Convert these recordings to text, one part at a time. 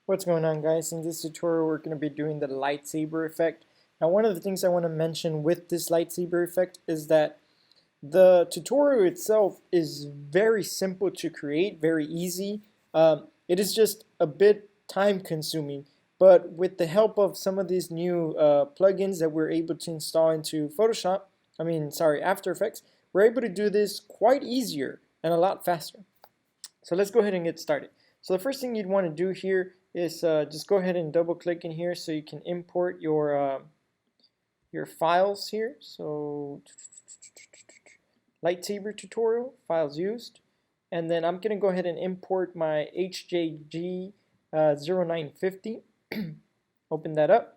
What's going on, guys? In this tutorial we're going to be doing the Light Saber effect. Now one of the things I want to mention with this Light Saber effect is that the tutorial itself is very simple to create, very easy. It is just a bit time consuming, but with the help of some of these new plugins that we're able to install into After Effects, we're able to do this quite easier and a lot faster. So let's go ahead and get started. So the first thing you'd want to do here is just go ahead and double click in here so you can import your files here. So Light Saber tutorial, files used. And then I'm going to go ahead and import my HJG 0950. Open that up.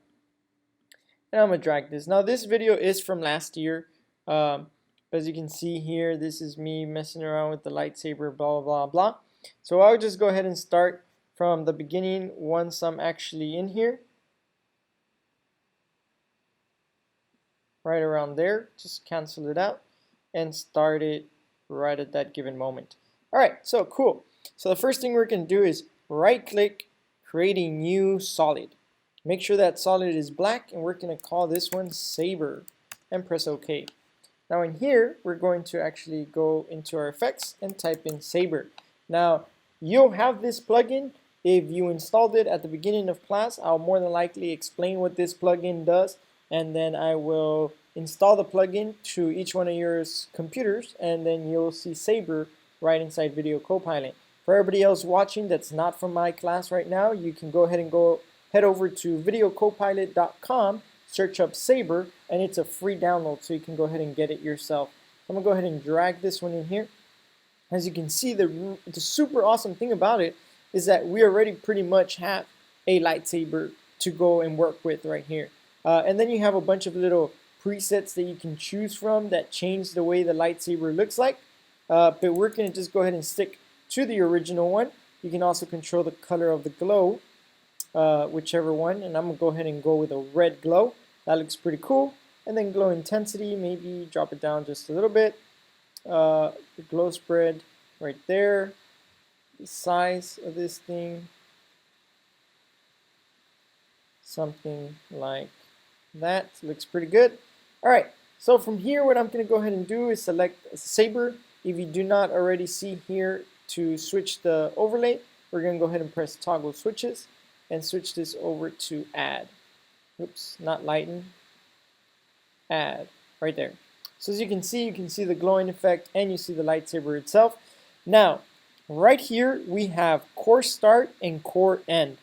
And I'm going to drag this. Now this video is from last year. As you can see here, this is me messing around with the Light Saber, blah, blah, blah. So I'll just go ahead and start from the beginning once I'm actually in here. Right around there, just cancel it out and start it right at that given moment. Alright, so cool. So the first thing we're going to do is right click, create a new solid. Make sure that solid is black, and we're going to call this one Saber and press OK. Now in here, we're going to actually go into our effects and type in Saber. Now, you'll have this plugin if you installed it at the beginning of class. I'll more than likely explain what this plugin does, and then I will install the plugin to each one of your computers, and then you'll see Saber right inside Video-Copilot. For everybody else watching that's not from my class right now, you can go ahead and head over to Video-Copilot.com, search up Saber, and it's a free download, so you can go ahead and get it yourself. I'm going to go ahead and drag this one in here. As you can see, the super awesome thing about it is that we already pretty much have a Light Saber to go and work with right here. And then you have a bunch of little presets that you can choose from that change the way the Light Saber looks like. But we're going to just go ahead and stick to the original one. You can also control the color of the glow, whichever one. And I'm going to go ahead and go with a red glow. That looks pretty cool. And then glow intensity, maybe drop it down just a little bit. The glow spread right there, the size of this thing, something like that. Looks pretty good. Alright, so from here what I'm going to go ahead and do is select Saber. If you do not already see here to switch the overlay, we're going to go ahead and press toggle switches and switch this over to add. Oops, not lighten, add, right there. So as you can see the glowing effect and you see the Light Saber itself. Now, right here we have core start and core end.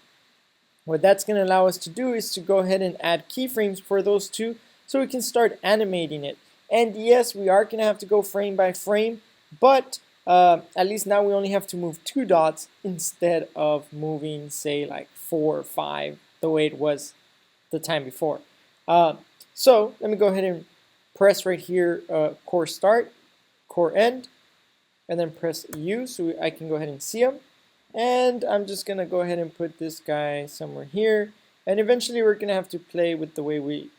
What that's going to allow us to do is to go ahead and add keyframes for those two so we can start animating it. And yes, we are going to have to go frame by frame, but at least now we only have to move 2 dots instead of moving, say, like 4 or 5 the way it was the time before. So let me go ahead and press right here, core start, core end, and then press U so I can go ahead and see them. And I'm just going to go ahead and put this guy somewhere here. And eventually we're going to have to play with the way we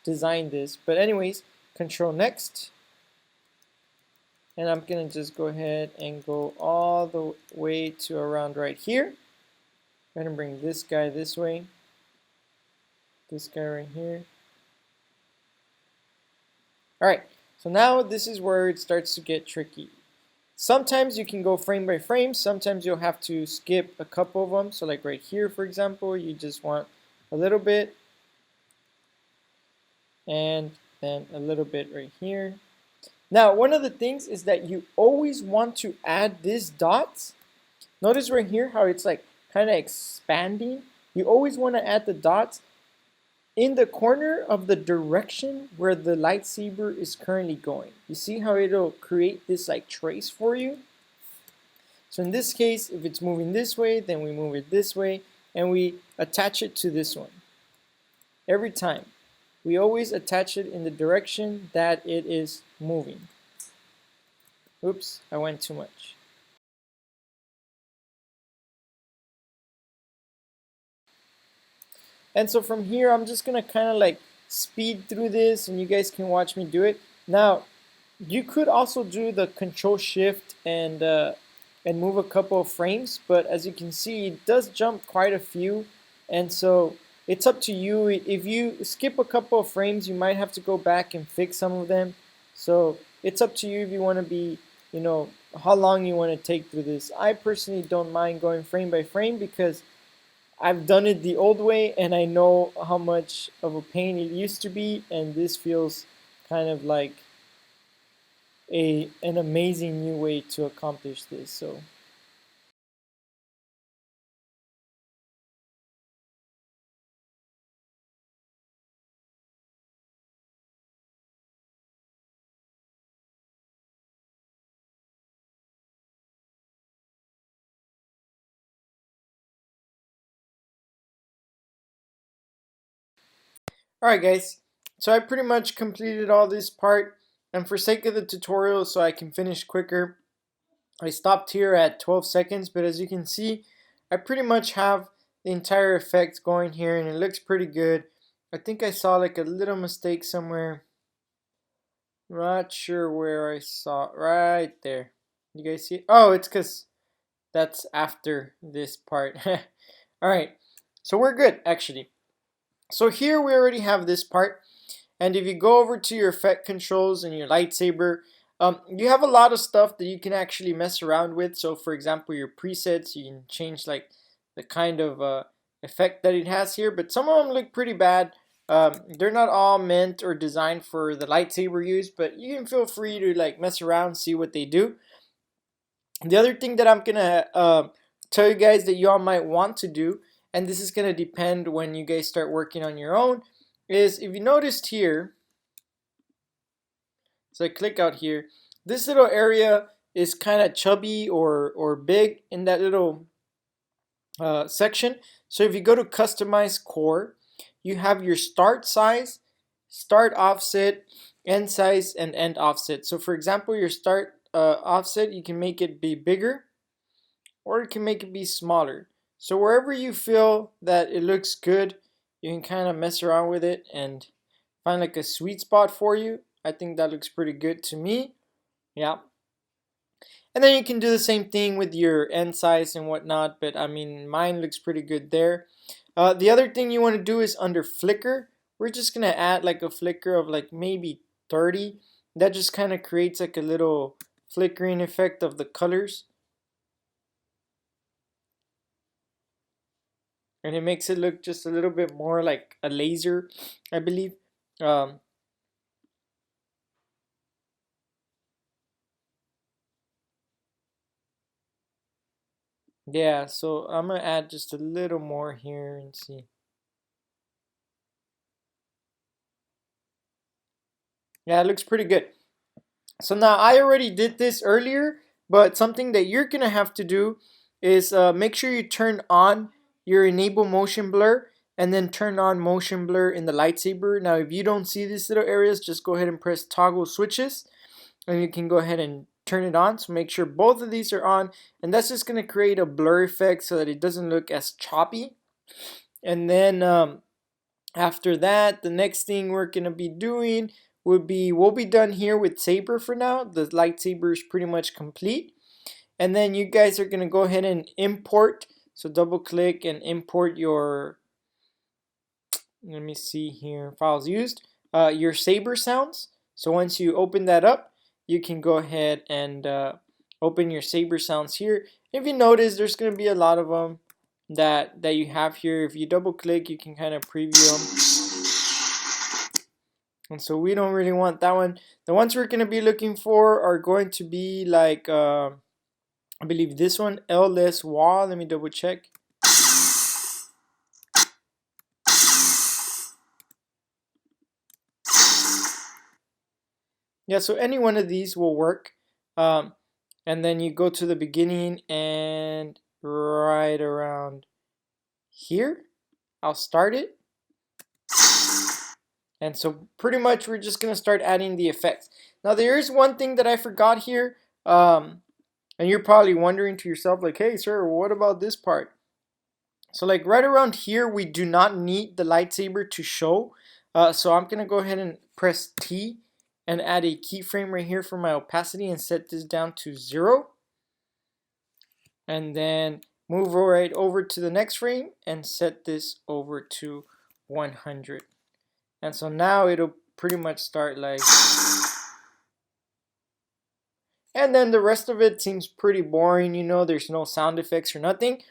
designed this. But anyways, control next. And I'm going to just go ahead and go all the way to around right here. Go ahead and bring this guy this way. This guy right here. Alright, so now this is where it starts to get tricky. Sometimes you can go frame by frame, sometimes you'll have to skip a couple of them. So like right here, for example, you just want a little bit, and then a little bit right here. Now, one of the things is that you always want to add these dots. Notice right here how it's like kind of expanding. You always want to add the dots in the corner of the direction where the Light Saber is currently going. You see how it'll create this like trace for you? So in this case, if it's moving this way, then we move it this way, and we attach it to this one. Every time. We always attach it in the direction that it is moving. Oops, I went too much. And so from here, I'm just going to kind of like speed through this, and you guys can watch me do it. Now, you could also do the Control Shift and and move a couple of frames, but as you can see, it does jump quite a few, and so it's up to you. If you skip a couple of frames, you might have to go back and fix some of them. So it's up to you if you want to be, you know, how long you want to take through this. I personally don't mind going frame by frame because I've done it the old way and I know how much of a pain it used to be, and this feels kind of like an amazing new way to accomplish this. So alright guys, so I pretty much completed all this part, and for sake of the tutorial so I can finish quicker, I stopped here at 12 seconds, but as you can see, I pretty much have the entire effect going here and it looks pretty good. I think I saw like a little mistake somewhere. Not sure where I saw it. Right there. You guys see it? Oh, it's because that's after this part. Alright, so we're good actually. So here we already have this part, and if you go over to your effect controls and your Light Saber, you have a lot of stuff that you can actually mess around with. So for example, your presets, you can change like the kind of effect that it has here, but some of them look pretty bad. They're not all meant or designed for the Light Saber use, but you can feel free to like mess around, see what they do. The other thing that I'm gonna tell you guys that y'all might want to do, and this is gonna depend when you guys start working on your own, is if you noticed here, so I click out here, this little area is kind of chubby or big in that little section. So if you go to customize core, you have your start size, start offset, end size, and end offset. So for example, your start offset, you can make it be bigger or you can make it be smaller. So wherever you feel that it looks good, you can kind of mess around with it and find like a sweet spot for you. I think that looks pretty good to me. Yeah. And then you can do the same thing with your end size and whatnot, but I mean, mine looks pretty good there. The other thing you want to do is under flicker, we're just going to add like a flicker of like maybe 30. That just kind of creates like a little flickering effect of the colors. And it makes it look just a little bit more like a laser, I believe. Um, yeah, so I'm going to add just a little more here and see. Yeah, it looks pretty good. So now I already did this earlier, but something that you're gonna have to do is make sure you turn on your enable motion blur and then turn on motion blur in the Light Saber. Now if you don't see these little areas, just go ahead and press toggle switches and you can go ahead and turn it on. So make sure both of these are on, and that's just gonna create a blur effect so that it doesn't look as choppy. And then after that, the next thing we're gonna be doing would be, we'll be done here with Saber for now. The Light Saber is pretty much complete. And then you guys are gonna go ahead and import. So double click and import your, let me see here, files used, your Saber Sounds. So once you open that up, you can go ahead and open your Saber Sounds here. If you notice, there's gonna be a lot of them that you have here. If you double click, you can kind of preview them. And so we don't really want that one. The ones we're going to be looking for are going to be like, I believe this one, LS wall. Let me double check. Yeah, so any one of these will work. And then you go to the beginning and right around here, I'll start it. And so pretty much we're just going to start adding the effects. Now there is one thing that I forgot here. And you're probably wondering to yourself like, hey sir, what about this part? So like right around here, we do not need the Light Saber to show. So I'm going to go ahead and press T and add a keyframe right here for my opacity and set this down to 0. and then move right over to the next frame and set this over to 100. And so now it'll pretty much start like, and then the rest of it seems pretty boring, you know, there's no sound effects or nothing.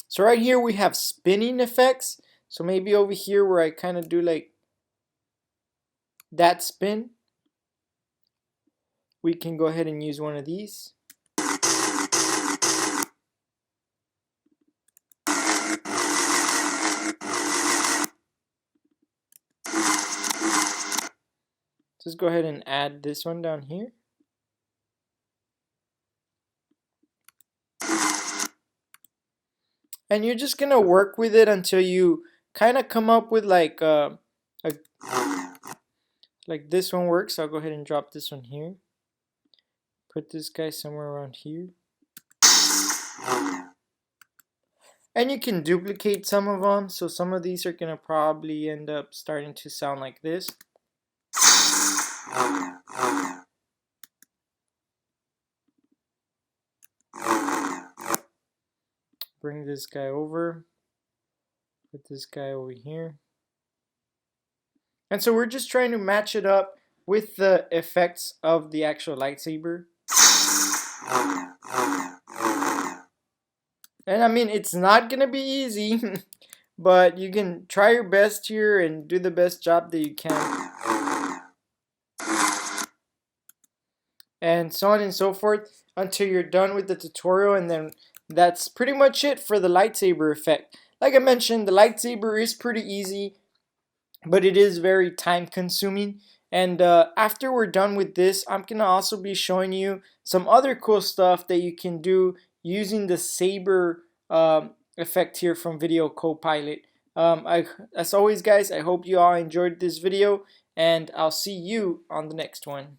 So right here we have spinning effects. So maybe over here where I kind of do like that spin, we can go ahead and use one of these. Just go ahead and add this one down here. And you're just gonna work with it until you kind of come up with like this one works. I'll go ahead and drop this one here. Put this guy somewhere around here. And you can duplicate some of them. So some of these are gonna probably end up starting to sound like this. Bring this guy over. Put this guy over here. And so we're just trying to match it up with the effects of the actual lightsaber. And I mean, it's not gonna be easy, but you can try your best here and do the best job that you can. And so on and so forth until you're done with the tutorial, and then that's pretty much it for the lightsaber effect. Like I mentioned, the lightsaber is pretty easy, but it is very time consuming. And after we're done with this, I'm gonna also be showing you some other cool stuff that you can do using the Saber effect here from Video-Copilot. As always guys, I hope you all enjoyed this video, and I'll see you on the next one.